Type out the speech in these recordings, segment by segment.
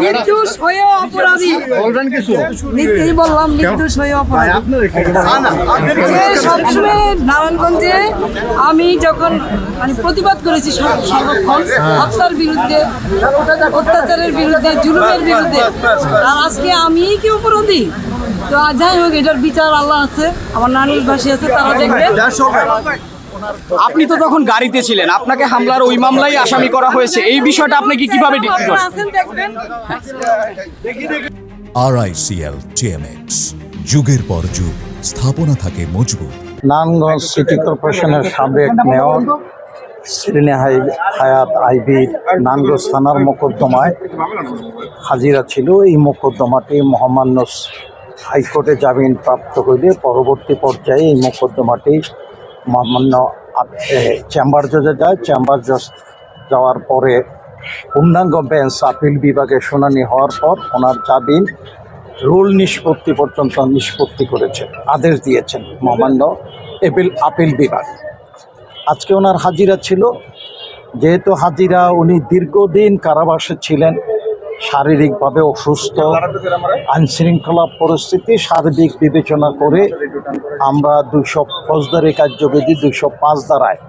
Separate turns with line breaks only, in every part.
নির্দোষ হয়েও অপরাধী
বলবেন কিছু?
নিতেই বললাম নির্দোষ হয়েও অপরাধী যে সবসময় নারায়ণগঞ্জে আমি যখন মানে প্রতিবাদ করেছি সর্বক্ষণ হত্যার বিরুদ্ধে, অত্যাচারের বিরুদ্ধে, জুলুমের বিরুদ্ধে, আর আজকে আমি কি অপরাধী? তো যাই হোক, এটার বিচার আল্লাহ আছে, আমার নানুরবাসী আছে, তারা দেখবেন।
আপনি তো তখন গাড়িতে ছিলেন, আপনাকে হামলার ওই মামলায় আসামি করা হয়েছে, এই বিষয়টা আপনি কিভাবে ডিক্লেয়ার করেন?
আছেন দেখবেন।
RICL TMX, যুগের পর যুগ স্থাপনা থাকে মজবুত।
নারায়ণগঞ্জ সিটি কর্পোরেশনের সাবেক মেয়র শিরিনে হায়াত আইবির নারায়ণগঞ্জ থানার মোকদ্দমায় হাজিরা ছিল। এই মোকদ্দমাটি মহামান্য হাইকোর্টে জামিন প্রাপ্ত হইলে পরবর্তী পর্যায়ে এই মোকদ্দমাটি মহামান্য চেম্বার জজে যায়। চেম্বার জজ যাওয়ার পরে পূর্ণাঙ্গ বেঞ্চ আপিল বিভাগে শুনানি হওয়ার পর ওনার জামিন রুল নিষ্পত্তি পর্যন্ত নিষ্পত্তি করেছেন, আদেশ দিয়েছেন মহামান্য আপিল বিভাগ। আজকে ওনার হাজিরা ছিল। যেহেতু হাজিরা, উনি দীর্ঘদিন কারাবাসে ছিলেন, শারীরিকভাবে অসুস্থ, আইনশৃঙ্খলা পরিস্থিতি সার্বিক বিবেচনা করে আমরা 200 ফৌজদারি কার্যবিধি 205 ধারায়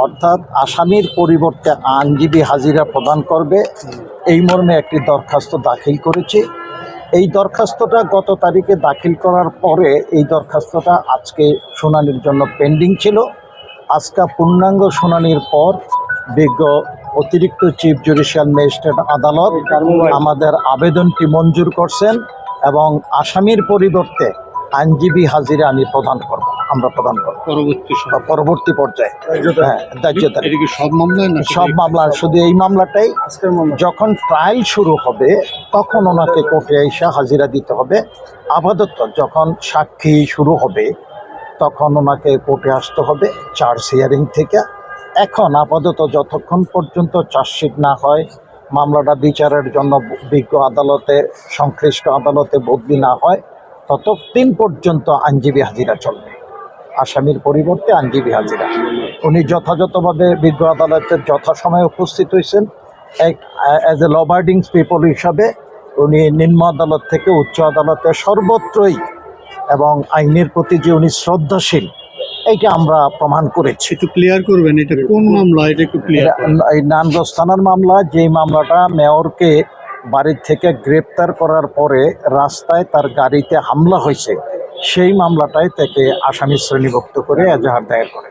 অর্থাৎ আসামির পরিবর্তে আইনজীবী হাজিরা প্রদান করবে এই মর্মে একটি দরখাস্ত দাখিল করেছি। এই দরখাস্তটা গত তারিখে দাখিল করার পরে এই দরখাস্তটা আজকে শুনানির জন্য পেন্ডিং ছিল। আজকে পূর্ণাঙ্গ শুনানির পর বিজ্ঞ অতিরিক্ত চিফ জুডিশিয়াল ম্যাজিস্ট্রেট আদালত আমাদের আবেদনটি মঞ্জুর করছেন এবং আসামির পরিবর্তে আইনজীবী হাজিরা আমরা প্রদান করব পরবর্তী পর্যায়ে। হ্যাঁ, সব মামলা, শুধু এই মামলাটাই যখন ট্রায়াল শুরু হবে তখন ওনাকে কোর্টে এসে হাজিরা দিতে হবে। আপাতত যখন সাক্ষী শুরু হবে তখন ওনাকে কোর্টে আসতে হবে চার্জ হিয়ারিং থেকে। এখন আপাতত যতক্ষণ পর্যন্ত চার্জশিট না হয়, মামলাটা বিচারের জন্য বিজ্ঞ আদালতে, সংশ্লিষ্ট আদালতে বদলি না হয়, ততদিন পর্যন্ত আইনজীবী হাজিরা চলবে। আসামির পরিবর্তে আইনজীবী হাজিরা। উনি যথাযথভাবে বিজ্ঞ আদালতের যথাসময়ে উপস্থিত হয়েছেন। অ্যাজ এ লবার্ডিং পিপল হিসাবে উনি নিম্ন আদালত থেকে উচ্চ আদালতে সর্বত্রই এবং আইনের প্রতি যে উনি শ্রদ্ধাশীল, এইটা আমরা প্রমাণ করেছি।
একটু ক্লিয়ার করবেন, এটা কোন মামলা? এটা একটু ক্লিয়ার।
এই নারায়ণগঞ্জ থানার মামলা, যেই মামলাটা মেয়রকে বাড়ির থেকে গ্রেপ্তার করার পরে রাস্তায় তার গাড়িতে হামলা হয়েছে, সেই মামলাটাই তাকে আসামি শ্রেণীভুক্ত করে এজাহার দায়ের করে।